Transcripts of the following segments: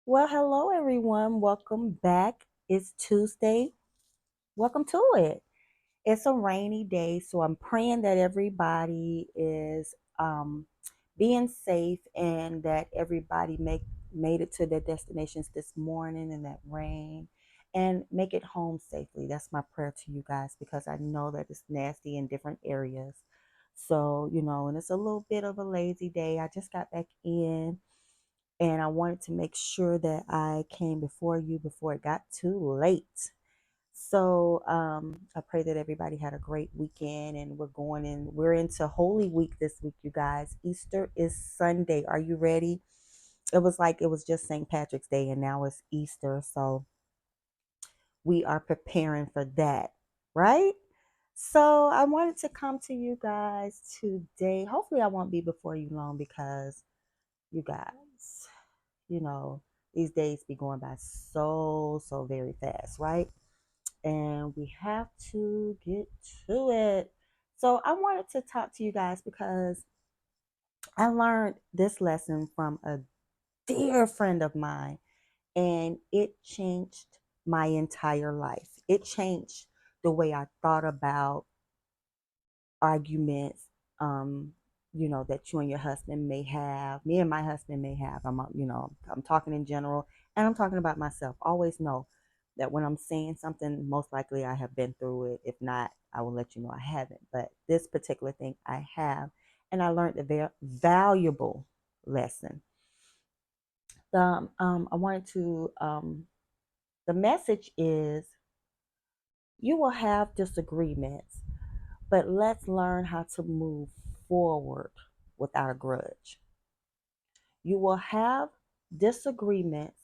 Well, hello everyone. Welcome back. It's Tuesday. Welcome to it. It's a rainy day, so I'm praying that everybody is being safe and that everybody made it to their destinations this morning in that rain and make it home safely. That's my prayer to you guys because I know that it's nasty in different areas. So, and it's a little bit of a lazy day. I just got back in and I wanted to make sure that I came before you before it got too late. So I pray that everybody had a great weekend, and we're into Holy Week this week, you guys. Easter is Sunday. Are you ready? It was like it was just St. Patrick's Day, and now it's Easter. So we are preparing for that, right? So I wanted to come to you guys today. Hopefully, I won't be before you long because you guys, you know, these days be going by so very fast, right? And we have to get to it. So I wanted to talk to you guys because I learned this lesson from a dear friend of mine, and it changed my entire life. It changed the way I thought about arguments, um, that you and your husband may have, me and my husband may have. I'm talking in general, and I'm talking about myself. Always know that when I'm saying something, most likely I have been through it. If not, I will let you know I haven't. But this particular thing I have, and I learned a very valuable lesson. I wanted to. The message is you will have disagreements, but let's learn how to move forward without a grudge. You will have disagreements,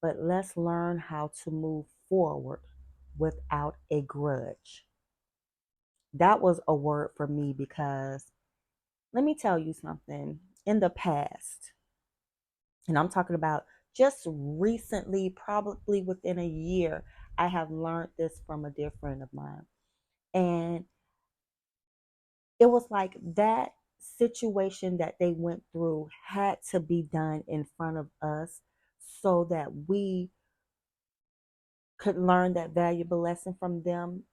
but let's learn how to move forward without a grudge. That was a word for me because let me tell you something. In the past, and I'm talking about just recently, probably within a year, I have learned this from a dear friend of mine. And it was like that situation that they went through had to be done in front of us so that we could learn that valuable lesson from them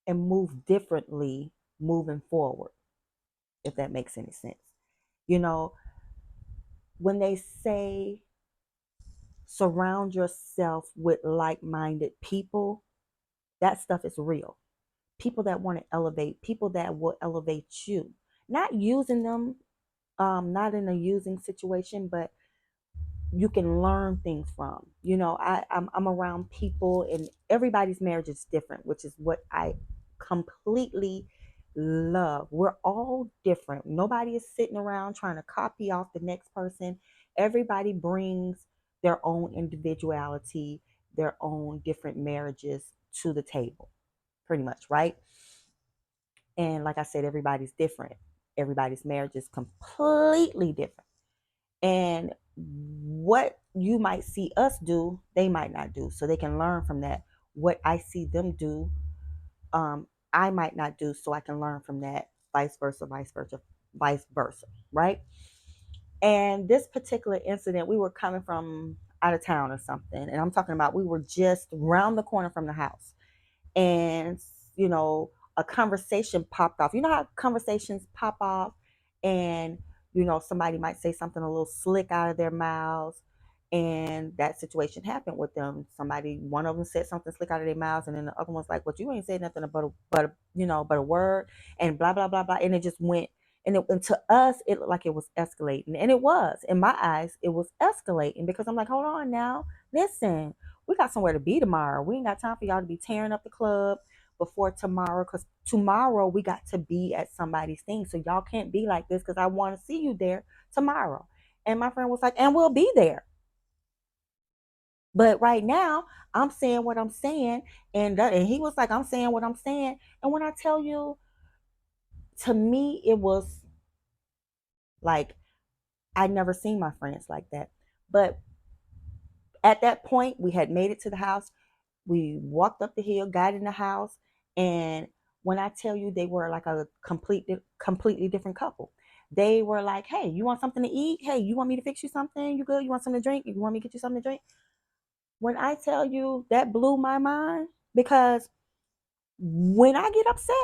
and move differently moving forward, if that makes any sense. You know, when they say surround yourself with like minded people, that stuff is real. People that want to elevate, people that will elevate you, not using them, not in a using situation, but you can learn things from. I'm around people, and everybody's marriage is different, which is what I completely love. We're all different. Nobody is sitting around trying to copy off the next person. Everybody brings their own individuality, their own different marriages to the table, pretty much, right? And like I said, everybody's different. Everybody's marriage is completely different. And what you might see us do, they might not do. So they can learn from that. What I see them do, I might not do. So I can learn from that, vice versa, vice versa, vice versa. Right. And this particular incident, we were coming from out of town or something. And I'm talking about we were just round the corner from the house. And, you know, a conversation popped off. You know how conversations pop off and, somebody might say something a little slick out of their mouths. And that situation happened with them. One of them said something slick out of their mouths, and then the other one's like, "But you ain't said nothing but a word," and blah blah blah blah, and it just went. And to us, it looked like it was escalating, and it was. In my eyes, it was escalating because I'm like, "Hold on now, listen, we got somewhere to be tomorrow. We ain't got time for y'all to be tearing up the club before tomorrow because tomorrow we got to be at somebody's thing. So y'all can't be like this because I want to see you there tomorrow." And my friend was like, "And we'll be there. But right now, I'm saying what I'm saying." And he was like, "I'm saying what I'm saying." And when I tell you, to me, it was like, I'd never seen my friends like that. But at that point, we had made it to the house. We walked up the hill, got in the house, and when I tell you they were like a completely different couple. They were like, hey, you want something to eat? Hey, you want me to fix you something? You good? You want something to drink? You want me to get you something to drink? When I tell you that blew my mind, because when I get upset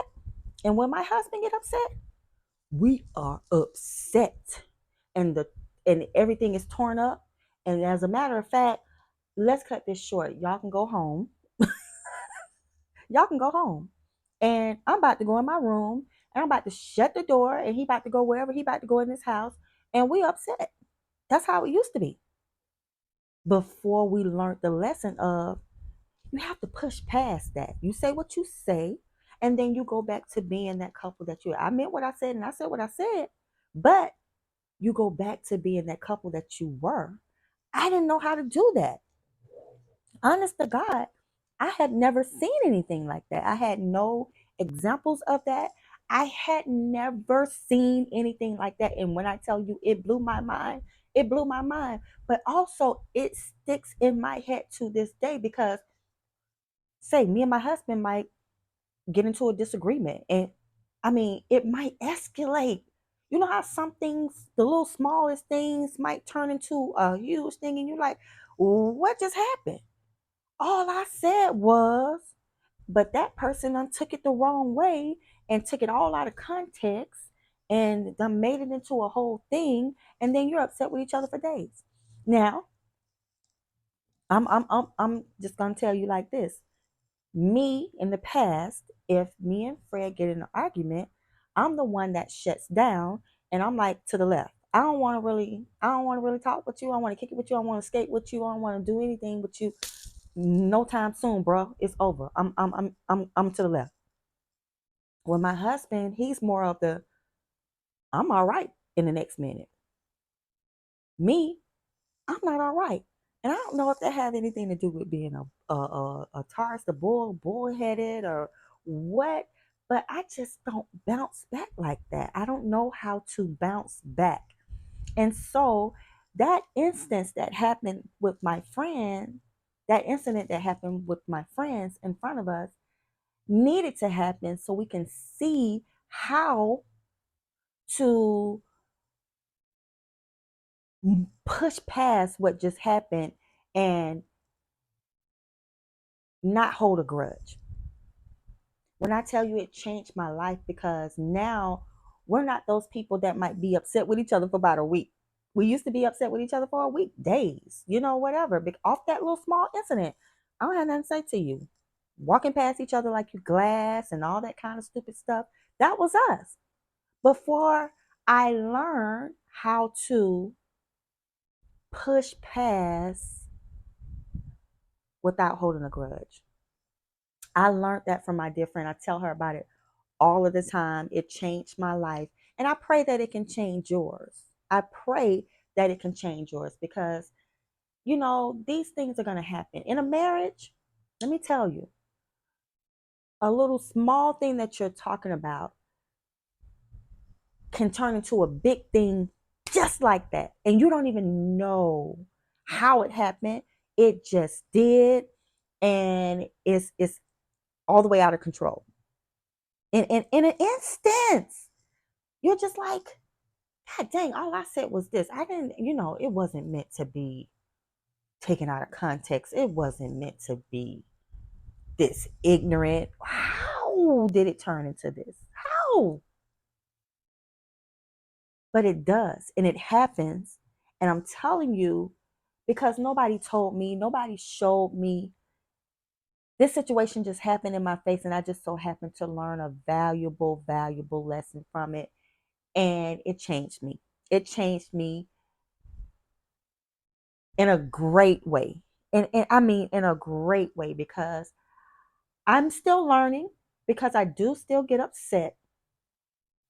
and when my husband get upset, we are upset, and the and everything is torn up. And as a matter of fact, let's cut this short. Y'all can go home. Y'all can go home. And I'm about to go in my room and I'm about to shut the door and he about to go wherever he about to go in this house. And we upset. That's how it used to be. Before we learned the lesson of you have to push past that. You say what you say, and then you go back to being that couple that you. I meant what I said, and I said what I said, but you go back to being that couple that you were. I didn't know how to do that. Honest to God, I had never seen anything like that. I had no examples of that. I had never seen anything like that. And when I tell you it blew my mind, it blew my mind. But also, it sticks in my head to this day because, say, me and my husband might get into a disagreement. And I mean, it might escalate. You know how some things, the little smallest things, might turn into a huge thing. And you're like, what just happened? All I said was, but that person took it the wrong way and took it all out of context and done made it into a whole thing. And then you're upset with each other for days. Now, I'm just gonna tell you like this. Me in the past, if me and Fred get in an argument, I'm the one that shuts down and I'm like to the left. I don't want to really talk with you. I want to kick it with you. I want to skate with you. I don't want to do anything with you. No time soon, bro. It's over. I'm to the left. Well, my husband, he's more of the I'm all right in the next minute. Me, I'm not all right. And I don't know if that has anything to do with being a Taurus, the bullheaded, or what. But I just don't bounce back like that. I don't know how to bounce back. And so that instance that happened with my friend, that incident that happened with my friends in front of us, needed to happen so we can see how to push past what just happened and not hold a grudge. When I tell you it changed my life, because now we're not those people that might be upset with each other for about a week. We used to be upset with each other for a week, days, whatever. But off that little small incident, I don't have nothing to say to you. Walking past each other like you glass and all that kind of stupid stuff. That was us. Before I learned how to push past without holding a grudge. I learned that from my dear friend. I tell her about it all of the time. It changed my life. And I pray that it can change yours. I pray that it can change yours because, these things are going to happen. In a marriage, let me tell you, a little small thing that you're talking about can turn into a big thing just like that. And you don't even know how it happened. It just did. And it's all the way out of control. In an instance, you're just like, God dang, all I said was this. I didn't, it wasn't meant to be taken out of context. It wasn't meant to be this ignorant. How did it turn into this? How? But it does. And it happens. And I'm telling you, because nobody told me, nobody showed me. This situation just happened in my face, and I just so happened to learn a valuable, valuable lesson from it. And it changed me. It changed me in a great way. And I mean, in a great way, because I'm still learning, because I do still get upset,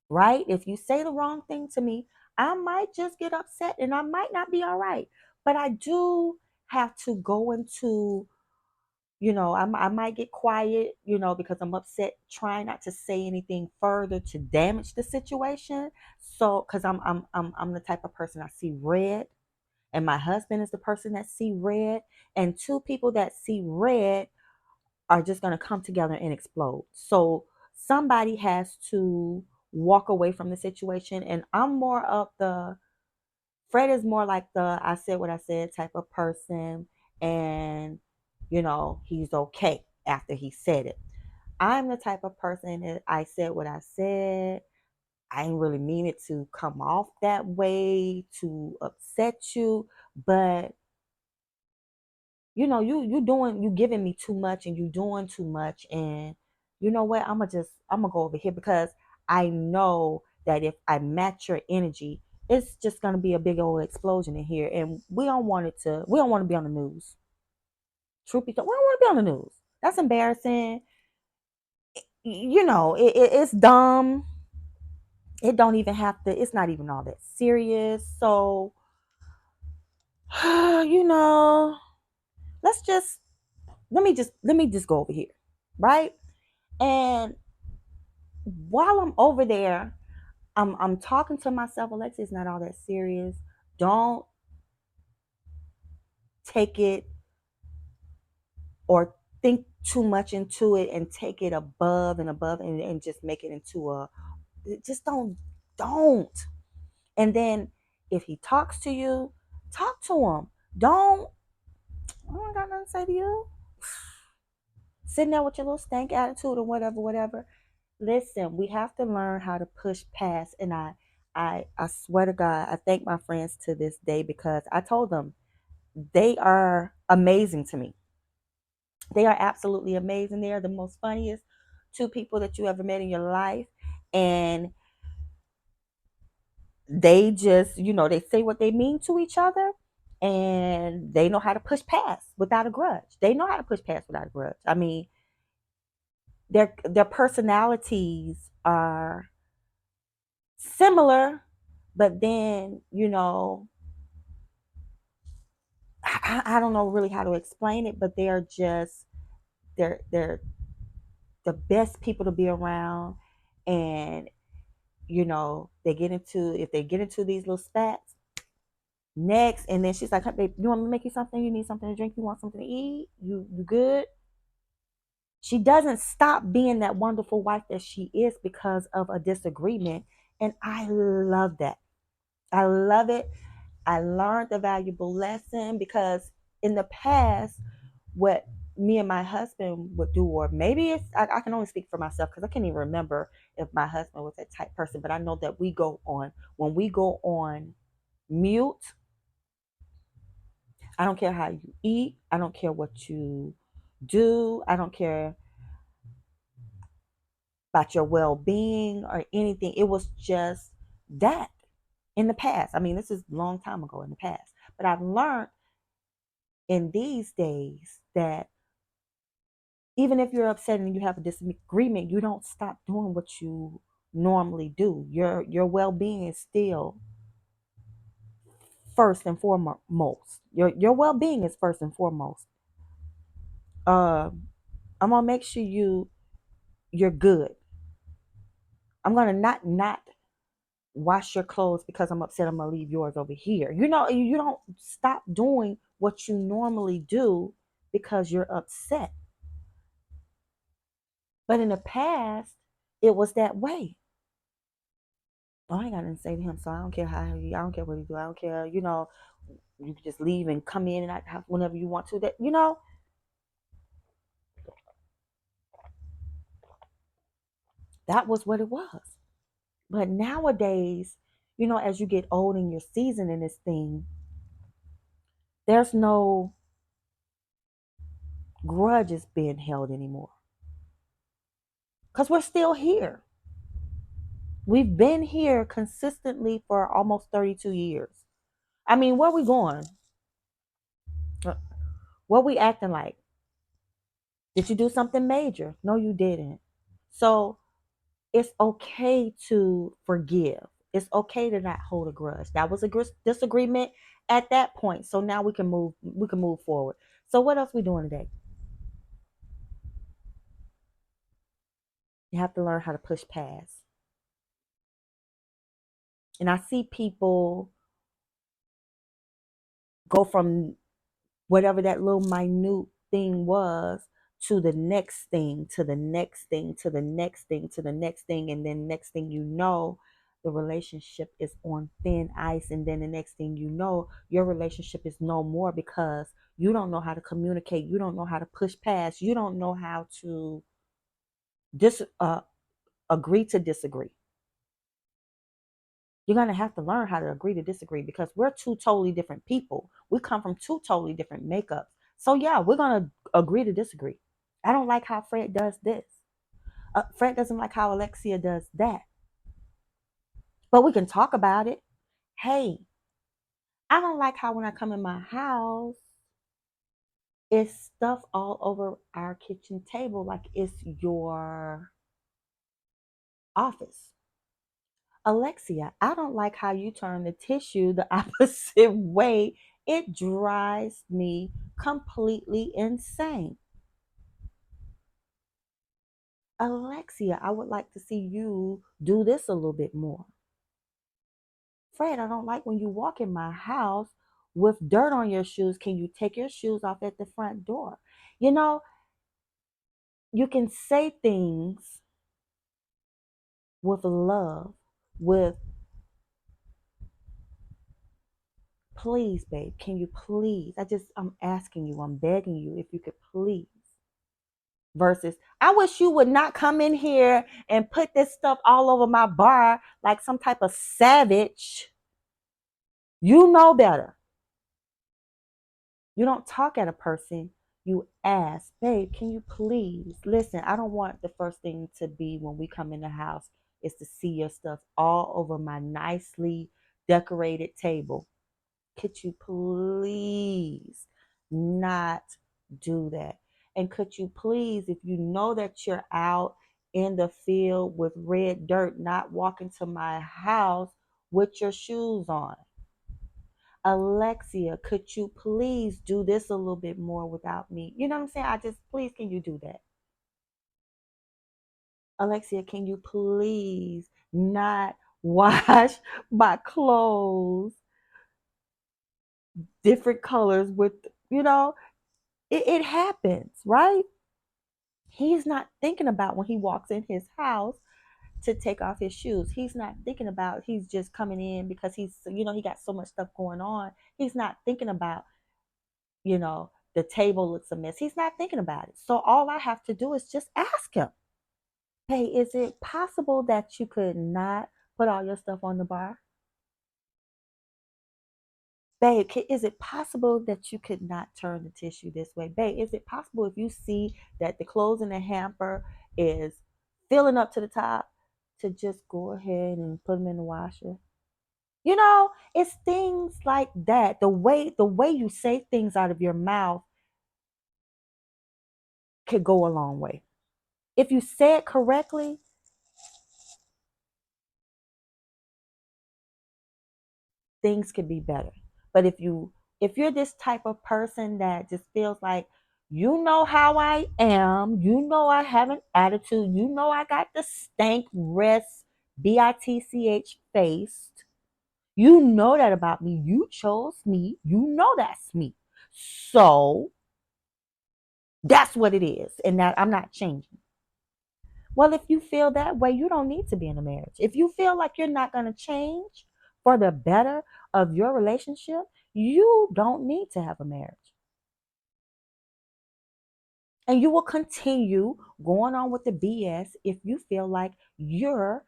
right? If you say the wrong thing to me, I might just get upset and I might not be all right. But I do have to go into, I might get quiet, because I'm upset, trying not to say anything further to damage the situation. So, because I'm the type of person, I see red, and my husband is the person that see red, and two people that see red are just going to come together and explode. So somebody has to walk away from the situation. And I'm more of the Fred is more like the I said what I said type of person, and he's okay after he said it. I'm the type of person that I said what I said. I didn't really mean it to come off that way to upset you, but you giving me too much and you doing too much, and you know what? I'm gonna go over here because I know that if I match your energy, it's just gonna be a big old explosion in here, and we don't want to be on the news. Truth be told, we don't want to be on the news. That's embarrassing. It's dumb. It don't even have to. It's not even all that serious. So, you know, let's just let me just go over here, right? And while I'm over there, I'm talking to myself. Alexa, it's not all that serious. Don't take it or think too much into it and take it above and above and just make it into a just don't. And then if he talks to you, talk to him. Don't I don't got nothing to say to you. Sitting there with your little stank attitude or whatever, whatever. Listen, we have to learn how to push past. And I swear to God, I thank my friends to this day because I told them they are amazing to me. They are absolutely amazing. They are the most funniest two people that you ever met in your life. And they just, they say what they mean to each other, and they know how to push past without a grudge. They know how to push past without a grudge. I mean, their personalities are similar, but then I don't know really how to explain it, but they're the best people to be around. And they get into if they get into these little spats next, and then she's like, hey, babe, you want me to make you something? You need something to drink? You want something to eat? You good? She doesn't stop being that wonderful wife that she is because of a disagreement. And I love that. I love it. I learned a valuable lesson because in the past, what me and my husband would do, or maybe I can only speak for myself because I can't even remember if my husband was that type person, but I know that when we go on mute, I don't care how you eat, I don't care what you do, I don't care about your well being or anything. It was just that in the past. I mean, this is a long time ago in the past. But I've learned in these days that even if you're upset and you have a disagreement, you don't stop doing what you normally do. Your well being is still first and foremost. Your well being is first and foremost. Uh, I'm gonna make sure you're good. I'm gonna not wash your clothes because I'm upset. I'm gonna leave yours over here. You don't stop doing what you normally do because you're upset. But in the past, it was that way. Oh, I ain't got nothing to say to him, so I don't care I don't care what he do. I don't care. You can just leave and come in and out the house whenever you want to. That was what it was. But nowadays, as you get old and you're seasoned in this thing, there's no grudges being held anymore because we're still here. We've been here consistently for almost 32 years. I mean, where we going? Uh, What we acting like? Did you do something major? No, you didn't. So it's okay to forgive. It's okay to not hold a grudge. That was a disagreement at that point. So now we can move forward. So what else we doing today? You have to learn how to push past. And I see people go from whatever that little minute thing was to the next thing, to the next thing, to the next thing, to the next thing. And then next thing you know, the relationship is on thin ice. And then the next thing you know, your relationship is no more because you don't know how to communicate. You don't know how to push past. You don't know how to agree to disagree. You're going to have to learn how to agree to disagree because we're two totally different people. We come from two totally different makeups. So, yeah, we're going to agree to disagree. I don't like how Fred does this. Fred doesn't like how Alexia does that. But we can talk about it. Hey, I don't like how when I come in my house, it's stuff all over our kitchen table like it's your office. Alexia, I don't like how you turn the tissue the opposite way. It drives me completely insane. Alexia, I would like to see you do this a little bit more. Fred, I don't like when you walk in my house with dirt on your shoes. Can you take your shoes off at the front door? You know, you can say things with love, with please, babe, can you please? I'm asking you, I'm begging you if you could please. Versus, I wish you would not come in here and put this stuff all over my bar like some type of savage. You know better. You don't talk at a person. You ask, babe, can you please listen? I don't want the first thing to be when we come in the house is to see your stuff all over my nicely decorated table. Could you please not do that? And could you please, if you know that you're out in the field with red dirt, not walk into my house with your shoes on? Alexia, could you please do this a little bit more without me? You know what I'm saying? Please, can you do that? Alexia, can you please not wash my clothes different colors with, you know, it happens, right? He's not thinking about when he walks in his house to take off his shoes. He's not thinking about he's just coming in because he got so much stuff going on. He's not thinking about, the table looks a mess. He's not thinking about it. So all I have to do is just ask him, hey, is it possible that you could not put all your stuff on the bar? Babe, is it possible that you could not turn the tissue this way? Babe, is it possible if you see that the clothes in the hamper is filling up to the top to just go ahead and put them in the washer? It's things like that. The way you say things out of your mouth could go a long way. If you say it correctly, things could be better. But if you're this type of person that just feels like you know how I am, you know I have an attitude, you know I got the stank rest bitch faced. You know that about me. You chose me. You know that's me. So that's what it is. And that I'm not changing. Well, if you feel that way, you don't need to be in a marriage. If you feel like you're not going to change for the better of your relationship, you don't need to have a marriage. And you will continue going on with the BS if you feel like you're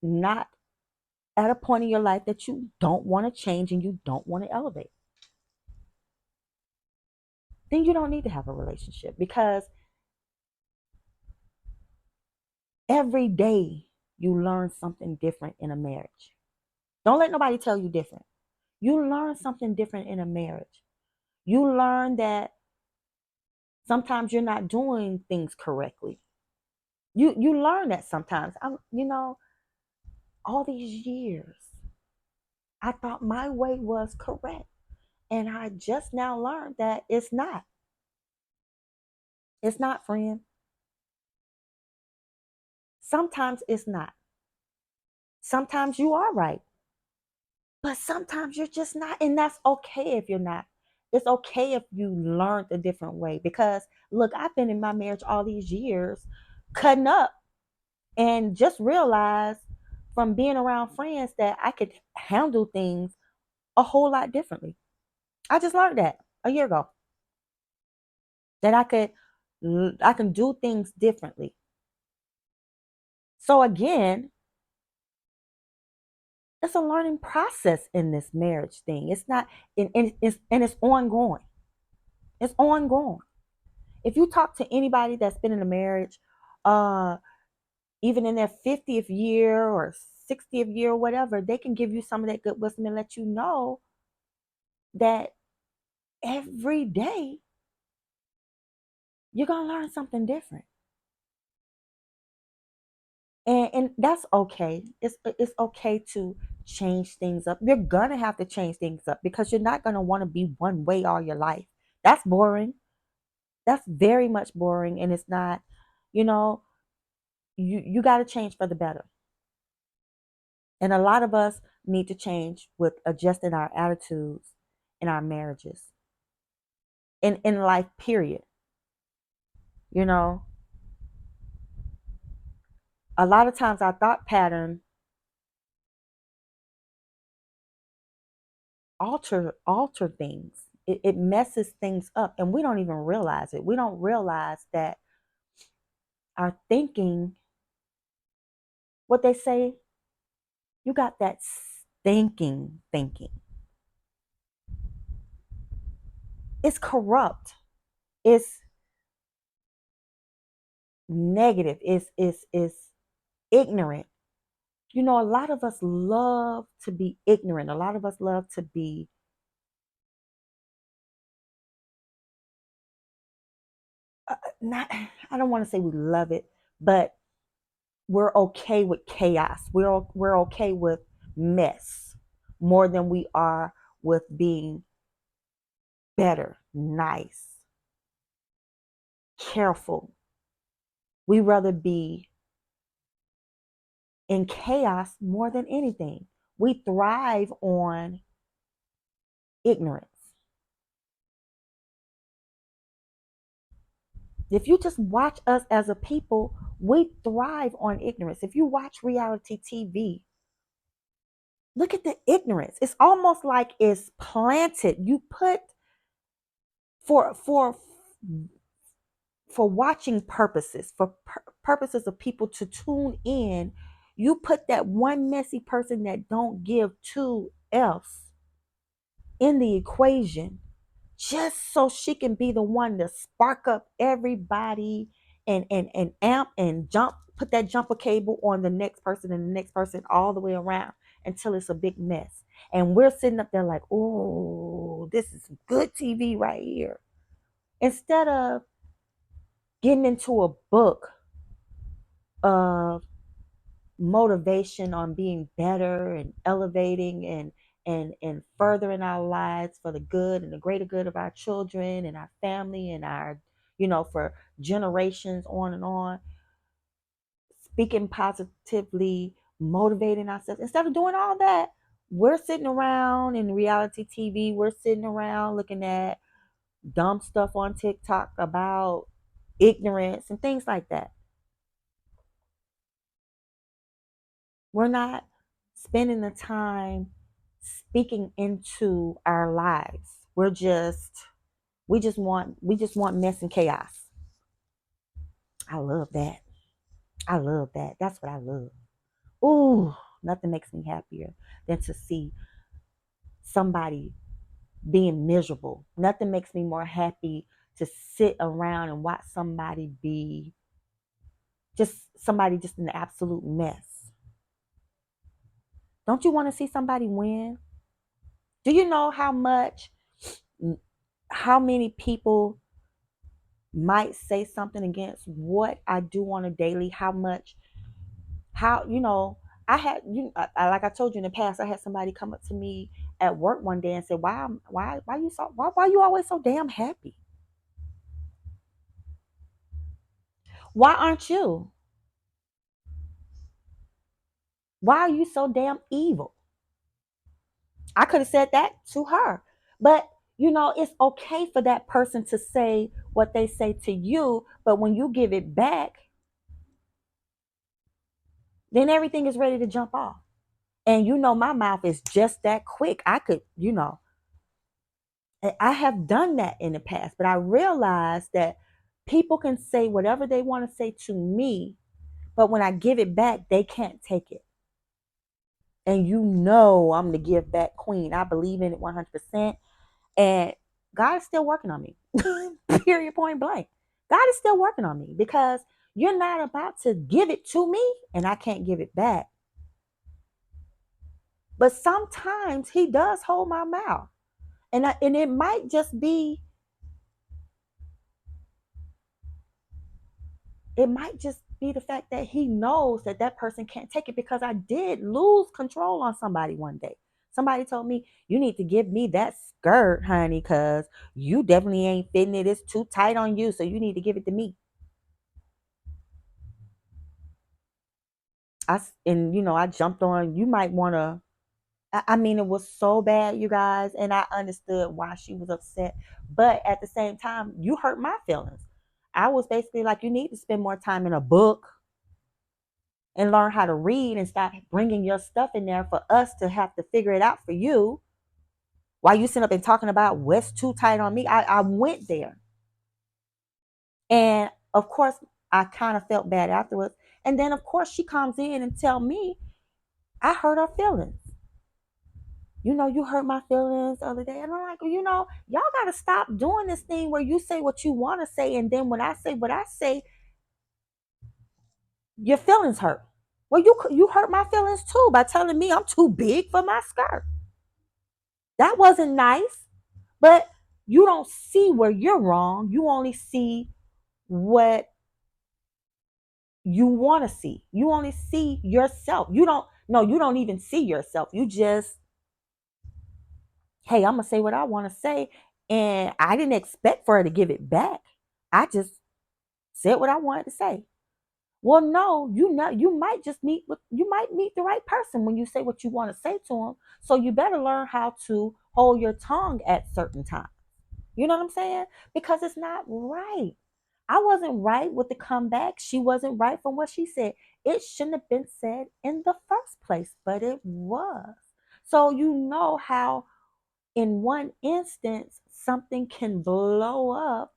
not at a point in your life that you don't want to change and you don't want to elevate. Then you don't need to have a relationship because every day you learn something different in a marriage. Don't let nobody tell you different. You learn something different in a marriage. You learn that sometimes you're not doing things correctly. You learn that sometimes. All these years, I thought my way was correct. And I just now learned that it's not. It's not, friend. Sometimes it's not. Sometimes you are right. But sometimes you're just not. And that's okay if you're not. It's okay if you learned a different way. Because look, I've been in my marriage all these years, cutting up, and just realized from being around friends that I could handle things a whole lot differently. I just learned that a year ago, that I can do things differently. So again, it's a learning process in this marriage thing. It's not, and it's ongoing. It's ongoing. If you talk to anybody that's been in a marriage, uh, even in their 50th year or 60th year or whatever, they can give you some of that good wisdom and let you know that every day you're gonna learn something different. And that's okay. It's okay to change things up. You're gonna have to change things up because you're not gonna want to be one way all your life. That's boring. That's very much boring, and it's not. You know, you got to change for the better. And a lot of us need to change with adjusting our attitudes in our marriages, in life. Period. You know, a lot of times our thought pattern alter things. It messes things up and we don't even realize it. We don't realize that our thinking, what they say, you got that stinking thinking. It's corrupt. It's negative. It's ignorant. You know, a lot of us love to be ignorant. A lot of us love to be not, I don't want to say we love it, but we're okay with chaos. We're okay with mess more than we are with being better, nice, careful. We rather be in chaos more than anything. We thrive on ignorance. If you just watch us as a people, we thrive on ignorance. If you watch reality TV, look at the ignorance. It's almost like it's planted. You put for for for watching purposes, for purposes of people to tune in, you put that one messy person that don't give two F's in the equation just so she can be the one to spark up everybody and amp and jump, put that jumper cable on the next person and the next person all the way around until it's a big mess. And we're sitting up there like, oh, this is good TV right here. Instead of getting into a book of motivation on being better and elevating and furthering our lives for the good and the greater good of our children and our family and our, for generations on and on, speaking positively, motivating ourselves. Instead of doing all that, we're sitting around in reality TV. We're sitting around looking at dumb stuff on TikTok about ignorance and things like that. We're not spending the time speaking into our lives. We just want mess and chaos. I love that. I love that. That's what I love. Ooh, nothing makes me happier than to see somebody being miserable. Nothing makes me more happy to sit around and watch somebody just in the absolute mess. Don't you want to see somebody win? Do you know how many people might say something against what I do on a daily? How I had like I told you in the past, I had somebody come up to me at work one day and say, why you always so damn happy? Why aren't you? Why are you so damn evil? I could have said that to her. But it's okay for that person to say what they say to you, but when you give it back, then everything is ready to jump off. And my mouth is just that quick. I could, I have done that in the past, but I realized that people can say whatever they want to say to me, but when I give it back, they can't take it. And I'm the give back queen. I believe in it 100%. And God is still working on me. Period, point blank. God is still working on me because you're not about to give it to me and I can't give it back. But sometimes He does hold my mouth. And it might just be, the fact that He knows that that person can't take it, because I did lose control on somebody one day. Somebody told me, you need to give me that skirt, honey, because you definitely ain't fitting it. It's too tight on you, so you need to give it to me. I jumped on, you might want to. I mean, it was so bad, you guys, and I understood why she was upset. But at the same time, you hurt my feelings. I was basically like, you need to spend more time in a book and learn how to read and stop bringing your stuff in there for us to have to figure it out for you. While you sit up and talking about what's too tight on me, I went there. And of course, I kind of felt bad afterwards. And then, of course, she comes in and tell me I hurt her feelings. You hurt my feelings the other day. And I'm like, y'all got to stop doing this thing where you say what you want to say. And then when I say what I say, your feelings hurt. Well, you hurt my feelings too by telling me I'm too big for my skirt. That wasn't nice. But you don't see where you're wrong. You only see what you want to see. You only see yourself. You don't even see yourself. You just, hey, I'm going to say what I want to say. And I didn't expect for her to give it back. I just said what I wanted to say. Well, no, you might meet the right person when you say what you want to say to them. So you better learn how to hold your tongue at certain times. You know what I'm saying? Because it's not right. I wasn't right with the comeback. She wasn't right from what she said. It shouldn't have been said in the first place, but it was. So you know how in one instance something can blow up,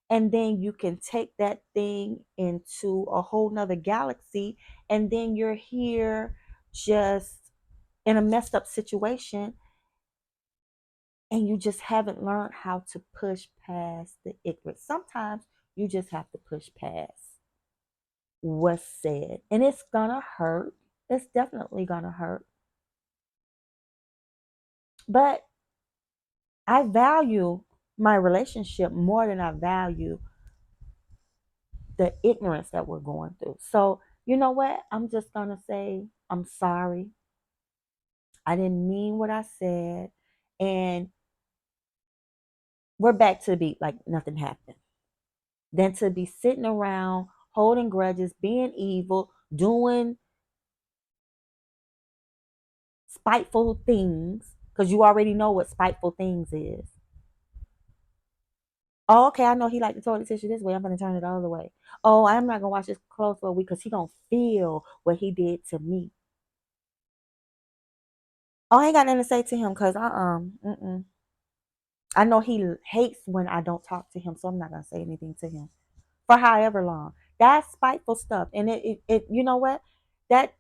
and then you can take that thing into a whole nother galaxy, and then you're here just in a messed up situation, and you just haven't learned how to push past the ignorance. Sometimes you just have to push past what's said, and it's gonna hurt. It's definitely gonna hurt. But I value my relationship more than I value the ignorance that we're going through. So, you know what? I'm just gonna say, I'm sorry. I didn't mean what I said. And we're back to be like nothing happened. Than to be sitting around holding grudges, being evil, doing spiteful things, because you already know what spiteful things is. Oh, okay, I know he liked the toilet tissue this way. I'm gonna turn it all the way. Oh, I'm not gonna wash his clothes for a week because he gonna feel what he did to me. Oh, I ain't got nothing to say to him because mm-mm. I know he hates when I don't talk to him, so I'm not gonna say anything to him for however long. That's spiteful stuff, and it you know what, that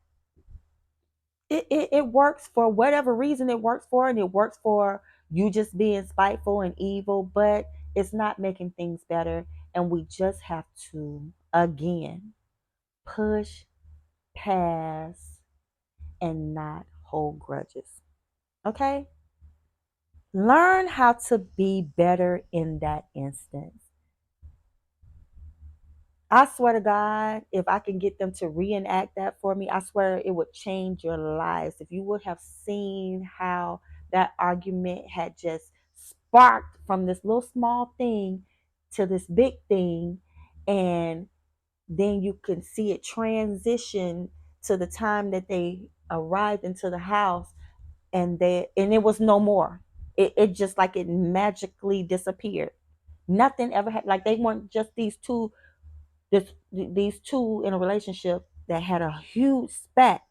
it works for whatever reason it works for, and it works for you just being spiteful and evil, but it's not making things better. And we just have to again push past and not hold grudges. Okay, learn how to be better in that instance. I swear to God, if I can get them to reenact that for me, I swear it would change your lives. If you would have seen how that argument had just sparked from this little small thing to this big thing, and then you can see it transition to the time that they arrived into the house, and it was no more. It just like it magically disappeared. Nothing ever had, like they weren't just these two in a relationship that had a huge spat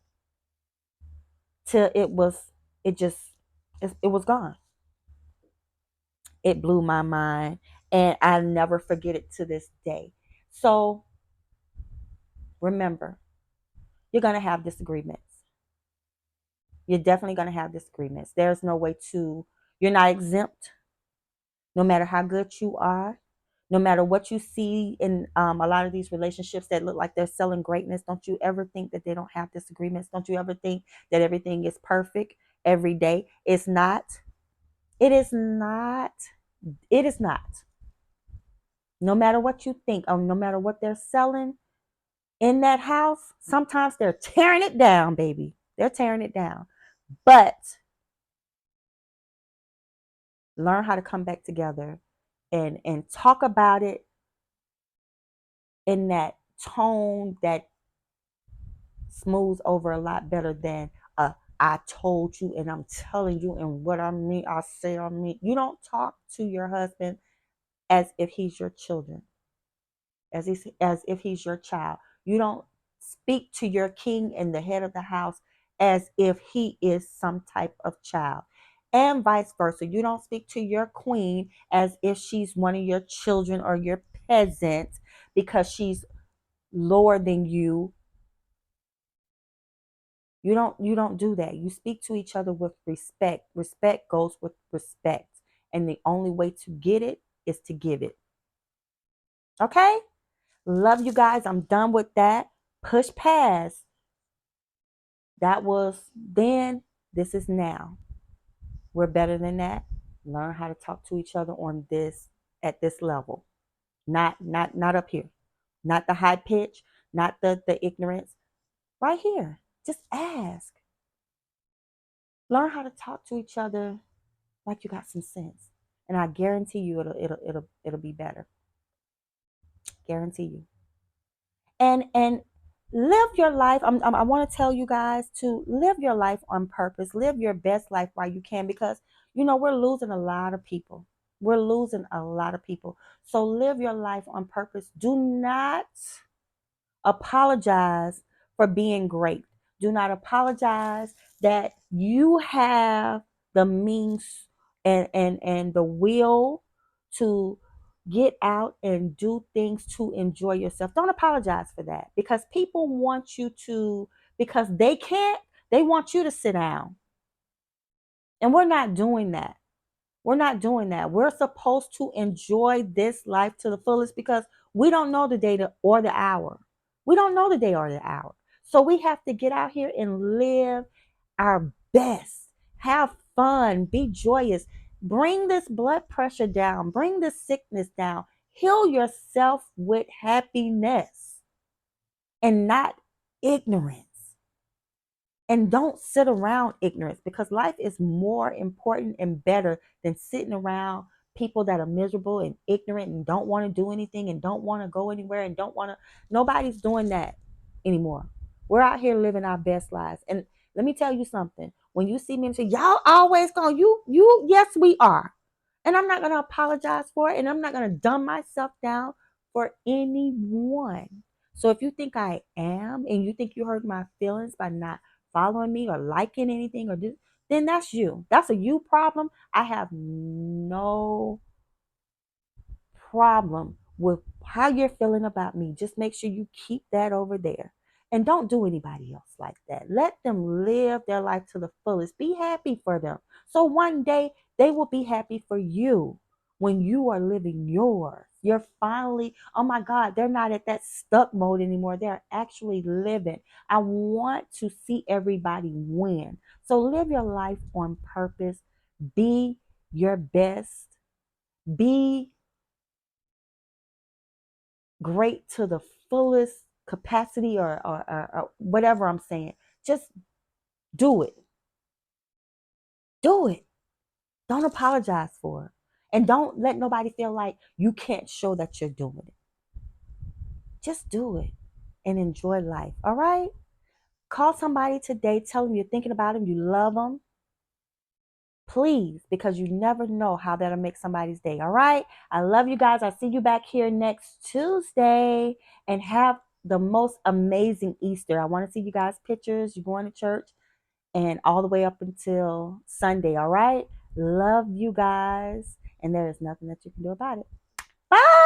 till it just it was gone. It blew my mind, and I never forget it to this day. So remember, you're gonna have disagreements. You're definitely gonna have disagreements. There's no way to, you're not exempt, no matter how good you are, no matter what you see in a lot of these relationships that look like they're selling greatness. Don't you ever think that they don't have disagreements. Don't you ever think that everything is perfect every day. It's not. It is not. It is not. No matter what you think, or no matter what they're selling in that house, sometimes they're tearing it down, baby. They're tearing it down. But learn how to come back together and talk about it in that tone that smooths over a lot better than I told you and I'm telling you and what I mean I say I mean. You don't talk to your husband as if he's your children, as if he's your child. You don't speak to your king and the head of the house as if he is some type of child. And vice versa. You don't speak to your queen as if she's one of your children or your peasant because she's lower than you. You don't do that. You speak to each other with respect. Respect goes with respect. And the only way to get it is to give it. Okay? Love you guys. I'm done with that. Push past. That was then. This is now. We're better than that. Learn how to talk to each other on this at this level. Not up here. Not the high pitch, not the ignorance. Right here. Just ask. Learn how to talk to each other like you got some sense. And I guarantee you it'll be better. Guarantee you. And live your life. I want to tell you guys to live your life on purpose. Live your best life while you can, because we're losing a lot of people. We're losing a lot of people. So live your life on purpose. Do not apologize for being great. Do not apologize that you have the means and the will to get out and do things to enjoy yourself. Don't apologize for that, because people want you to, because they can't, they want you to sit down. And we're not doing that. We're not doing that. We're supposed to enjoy this life to the fullest, because we don't know the day or the hour. We don't know the day or the hour. So we have to get out here and live our best. Have fun. Be joyous. Bring this blood pressure down. Bring this sickness down. Heal yourself with happiness and not ignorance. And don't sit around ignorance, because life is more important and better than sitting around people that are miserable and ignorant and don't want to do anything and don't want to go anywhere and don't want to. Nobody's doing that anymore. We're out here living our best lives. And let me tell you something. When you see me and say, y'all always going, yes, we are. And I'm not going to apologize for it. And I'm not going to dumb myself down for anyone. So if you think I am, and you think you hurt my feelings by not following me or liking anything or this, then that's you. That's a you problem. I have no problem with how you're feeling about me. Just make sure you keep that over there. And don't do anybody else like that. Let them live their life to the fullest. Be happy for them. So one day they will be happy for you when you are living yours. You're finally, oh my God, they're not at that stuck mode anymore. They're actually living. I want to see everybody win. So live your life on purpose. Be your best. Be great to the fullest capacity, or whatever I'm saying. Just do it. Do it. Don't apologize for it. And don't let nobody feel like you can't show that you're doing it. Just do it and enjoy life. All right? Call somebody today. Tell them you're thinking about them. You love them. Please, because you never know how that'll make somebody's day. All right. I love you guys. I'll see you back here next Tuesday, and have the most amazing Easter. I want to see you guys' pictures. You're going to church and all the way up until Sunday. All right. Love you guys. And there is nothing that you can do about it. Bye.